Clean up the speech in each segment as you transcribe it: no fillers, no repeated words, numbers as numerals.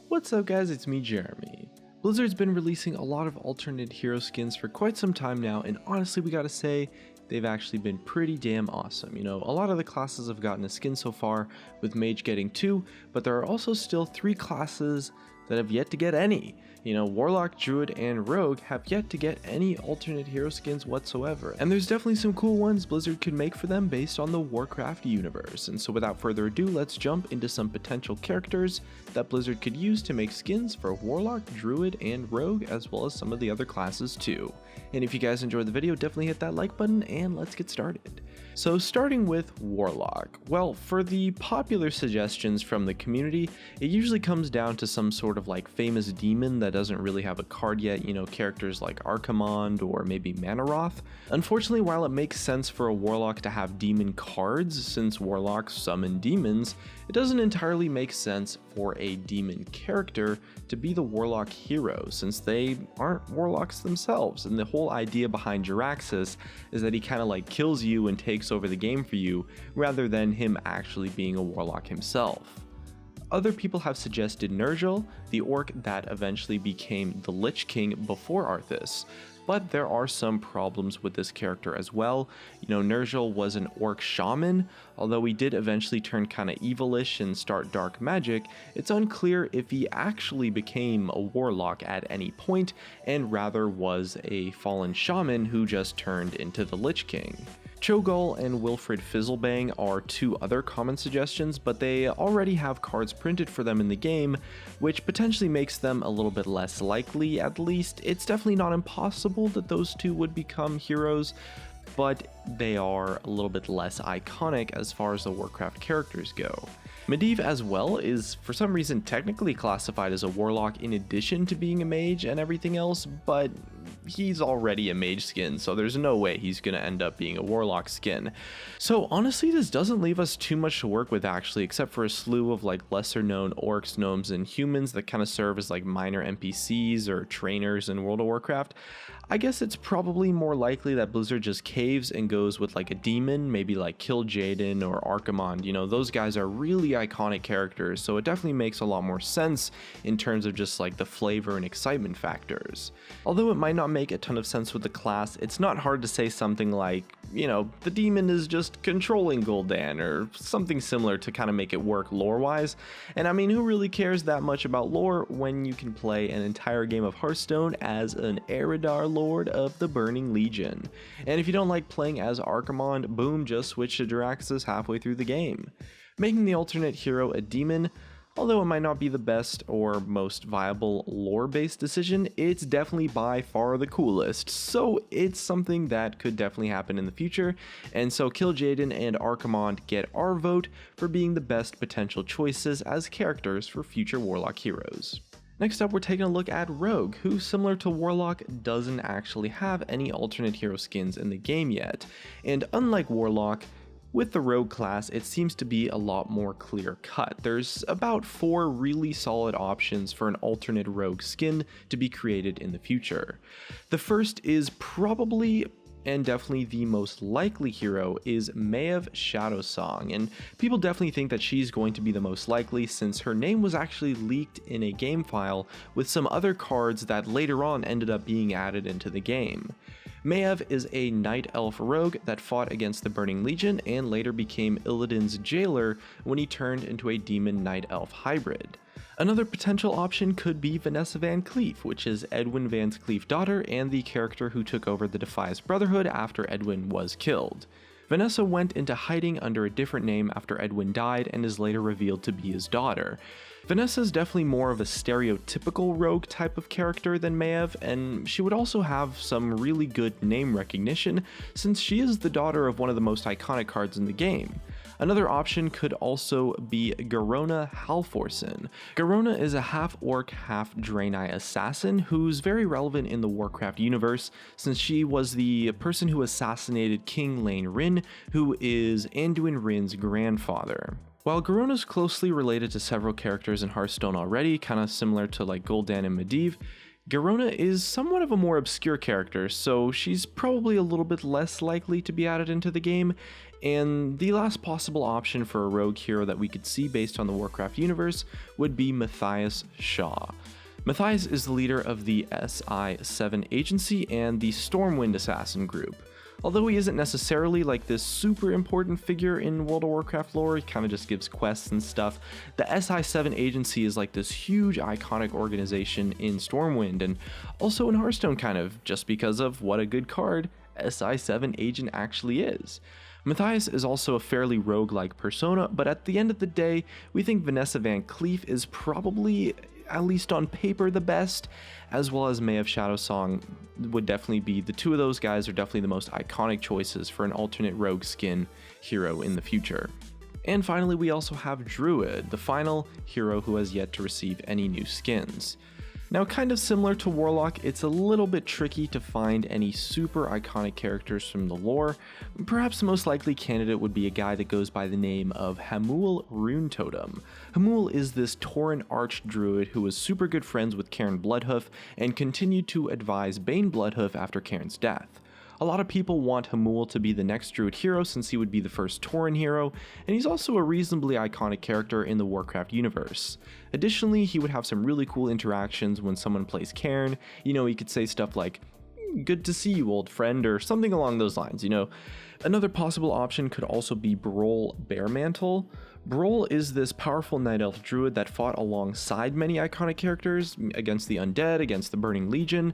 What's up guys, it's me Jeremy. Blizzard's been releasing a lot of alternate hero skins for quite some time now, and honestly we gotta say, they've actually been pretty damn awesome. You know, a lot of the classes have gotten a skin so far, with Mage getting 2, but there are also still 3 classes that have yet to get any. You know, Warlock, Druid, and Rogue have yet to get any alternate hero skins whatsoever. And there's definitely some cool ones Blizzard could make for them based on the Warcraft universe. And so without further ado, let's jump into some potential characters that Blizzard could use to make skins for Warlock, Druid, and Rogue, as well as some of the other classes too. And if you guys enjoyed the video, definitely hit that like button and let's get started. So starting with Warlock, well, for the popular suggestions from the community, it usually comes down to some sort of like famous demon that doesn't really have a card yet, you know, characters like Archimonde or maybe Manaroth. Unfortunately, while it makes sense for a Warlock to have demon cards, since Warlocks summon demons, it doesn't entirely make sense for a demon character to be the Warlock hero, since they aren't Warlocks themselves, and the whole idea behind Riousx is that he kind of like kills you and takes over the game for you, rather than him actually being a Warlock himself. Other people have suggested Nergal, the orc that eventually became the Lich King before Arthas, but there are some problems with this character as well. You know, Nergal was an orc shaman, although he did eventually turn kinda evilish and start dark magic. It's unclear if he actually became a warlock at any point, and rather was a fallen shaman who just turned into the Lich King. Cho'Gall and Wilfred Fizzlebang are 2 other common suggestions, but they already have cards printed for them in the game, which potentially makes them a little bit less likely. At least, it's definitely not impossible that those 2 would become heroes, but they are a little bit less iconic as far as the Warcraft characters go. Medivh as well is for some reason technically classified as a warlock in addition to being a mage and everything else, but he's already a mage skin, so there's no way he's gonna end up being a warlock skin. So honestly, this doesn't leave us too much to work with actually, except for a slew of like lesser known orcs, gnomes, and humans that kind of serve as like minor NPCs or trainers in World of Warcraft. I guess it's probably more likely that Blizzard just caves and goes with like a demon, maybe like Kil'jaeden or Archimonde. You know, those guys are really iconic characters, so it definitely makes a lot more sense in terms of just like the flavor and excitement factors. Although it might not make a ton of sense with the class, it's not hard to say something like, you know, the demon is just controlling Gul'dan or something similar to kind of make it work lore-wise. And I mean, who really cares that much about lore when you can play an entire game of Hearthstone as an Eredar Lord of the Burning Legion? And if you don't like playing as Archimonde, boom, just switch to Riousx halfway through the game. Making the alternate hero a demon, although it might not be the best or most viable lore-based decision, it's definitely by far the coolest, so it's something that could definitely happen in the future, and so Kil'jaeden and Archimonde get our vote for being the best potential choices as characters for future Warlock heroes. Next up, we're taking a look at Rogue, who, similar to Warlock, doesn't actually have any alternate hero skins in the game yet, and unlike Warlock, with the Rogue class, it seems to be a lot more clear-cut. There's about 4 really solid options for an alternate Rogue skin to be created in the future. The first is probably and definitely the most likely hero is Maiev Shadowsong, and people definitely think that she's going to be the most likely since her name was actually leaked in a game file with some other cards that later on ended up being added into the game. Maiev is a Night Elf rogue that fought against the Burning Legion and later became Illidan's jailer when he turned into a Demon Night Elf hybrid. Another potential option could be Vanessa Van Cleef, which is Edwin Van Cleef's daughter and the character who took over the Defias Brotherhood after Edwin was killed. Vanessa went into hiding under a different name after Edwin died and is later revealed to be his daughter. Vanessa is definitely more of a stereotypical rogue type of character than Maiev, and she would also have some really good name recognition since she is the daughter of one of the most iconic cards in the game. Another option could also be Garona Halforsen. Garona is a half-orc, half-Draenei assassin who's very relevant in the Warcraft universe since she was the person who assassinated King Lane Rin, who is Anduin Rin's grandfather. While Garona's closely related to several characters in Hearthstone already, kind of similar to like Gul'dan and Medivh, Garona is somewhat of a more obscure character, so she's probably a little bit less likely to be added into the game, And the last possible option for a rogue hero that we could see based on the Warcraft universe would be Matthias Shaw. Matthias is the leader of the SI7 agency and the Stormwind Assassin group. Although he isn't necessarily like this super important figure in World of Warcraft lore, he kind of just gives quests and stuff, the SI7 agency is like this huge iconic organization in Stormwind and also in Hearthstone kind of, just because of what a good card SI7 agent actually is. Matthias is also a fairly roguelike persona, but at the end of the day, we think Vanessa Van Cleef is probably, at least on paper, the best, as well as May of Shadowsong would definitely be, the two of those guys are definitely the most iconic choices for an alternate rogue skin hero in the future. And finally, we also have Druid, the final hero who has yet to receive any new skins. Now, kind of similar to Warlock, it's a little bit tricky to find any super iconic characters from the lore. Perhaps the most likely candidate would be a guy that goes by the name of Hamul Runetotem. Hamul is this Tauren archdruid who was super good friends with Cairn Bloodhoof and continued to advise Bane Bloodhoof after Cairn's death. A lot of people want Hamul to be the next druid hero since he would be the first Tauren hero, and he's also a reasonably iconic character in the Warcraft universe. Additionally, he would have some really cool interactions when someone plays Cairn. You know, he could say stuff like, "Good to see you, old friend," or something along those lines, you know. Another possible option could also be Brol Bearmantle. Brol is this powerful Night Elf druid that fought alongside many iconic characters against the undead, against the Burning Legion.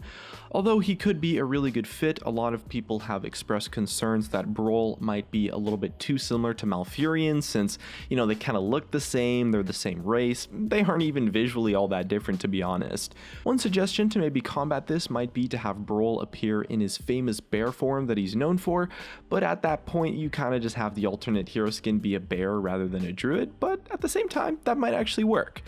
Although he could be a really good fit, a lot of people have expressed concerns that Brol might be a little bit too similar to Malfurion since, you know, they kind of look the same, they're the same race, they aren't even visually all that different, to be honest. One suggestion to maybe combat this might be to have Brol appear in his famous bear form that he's known for, but at that point you kind of just have the alternate hero skin be a bear rather than a druid, but at the same time that might actually work.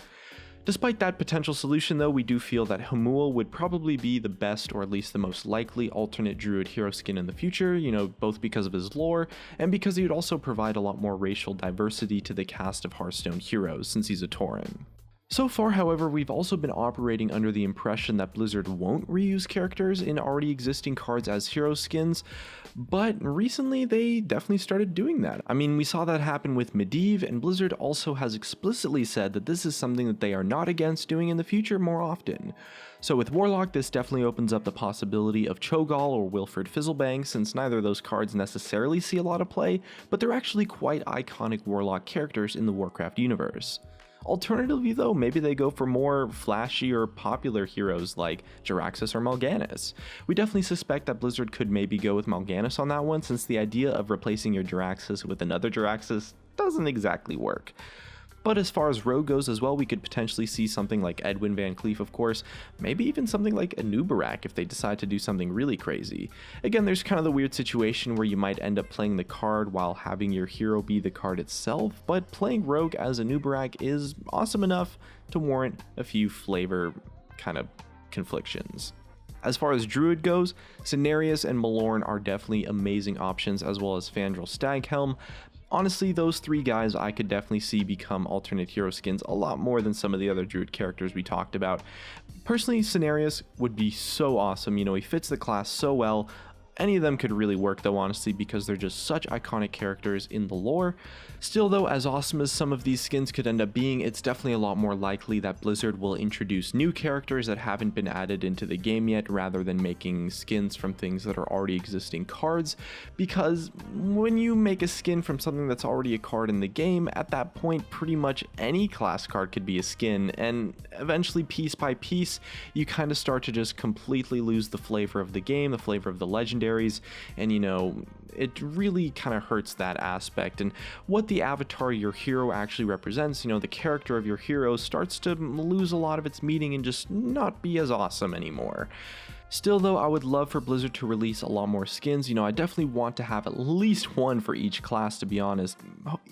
Despite that potential solution though, we do feel that Hamul would probably be the best, or at least the most likely, alternate druid hero skin in the future, you know, both because of his lore and because he would also provide a lot more racial diversity to the cast of Hearthstone heroes since he's a Tauren. So far, however, we've also been operating under the impression that Blizzard won't reuse characters in already existing cards as hero skins, but recently they definitely started doing that. I mean, we saw that happen with Medivh, and Blizzard also has explicitly said that this is something that they are not against doing in the future more often. So with Warlock, this definitely opens up the possibility of Cho'Gall or Wilfred Fizzlebang, since neither of those cards necessarily see a lot of play, but they're actually quite iconic Warlock characters in the Warcraft universe. Alternatively though, maybe they go for more flashy or popular heroes like Jaraxxus or Mal'Ganis. We definitely suspect that Blizzard could maybe go with Mal'Ganis on that one, since the idea of replacing your Jaraxxus with another Jaraxxus doesn't exactly work. But as far as rogue goes as well, we could potentially see something like Edwin Van Cleef, of course, maybe even something like Anubarak if they decide to do something really crazy. Again, there's kind of the weird situation where you might end up playing the card while having your hero be the card itself, but playing rogue as Anubarak is awesome enough to warrant a few flavor kind of conflictions. As far as Druid goes, Cenarius and Malorn are definitely amazing options, as well as Fandral Staghelm. Honestly, those three guys I could definitely see become alternate hero skins a lot more than some of the other Druid characters we talked about. Personally, Cenarius would be so awesome, you know, he fits the class so well. Any of them could really work though, honestly, because they're just such iconic characters in the lore. Still though, as awesome as some of these skins could end up being, it's definitely a lot more likely that Blizzard will introduce new characters that haven't been added into the game yet, rather than making skins from things that are already existing cards, because when you make a skin from something that's already a card in the game, at that point pretty much any class card could be a skin, and eventually piece by piece you kind of start to just completely lose the flavor of the game, the flavor of the legendary, and you know, it really kind of hurts that aspect. And what the avatar your hero actually represents, you know, the character of your hero, starts to lose a lot of its meaning and just not be as awesome anymore. Still though, I would love for Blizzard to release a lot more skins. You know, I definitely want to have at least one for each class, to be honest,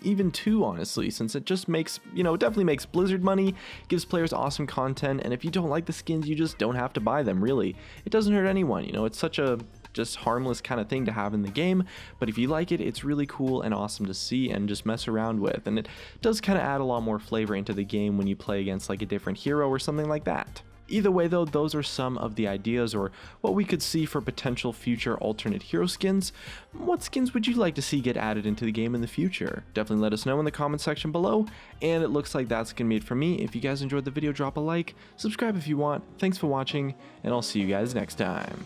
even two honestly, since it just makes, you know, it definitely makes Blizzard money, gives players awesome content, and if you don't like the skins, you just don't have to buy them, really. It doesn't hurt anyone, you know, it's such a just harmless kind of thing to have in the game, but if you like it, it's really cool and awesome to see and just mess around with, and it does kind of add a lot more flavor into the game when you play against like a different hero or something like that. Either way though, those are some of the ideas or what we could see for potential future alternate hero skins. What skins would you like to see get added into the game in the future? Definitely let us know in the comment section below, and it looks like that's gonna be it for me. If you guys enjoyed the video, drop a like, subscribe if you want. Thanks for watching, and I'll see you guys next time.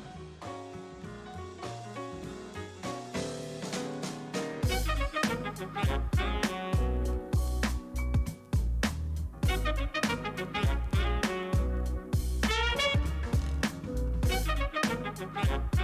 We'll be right back.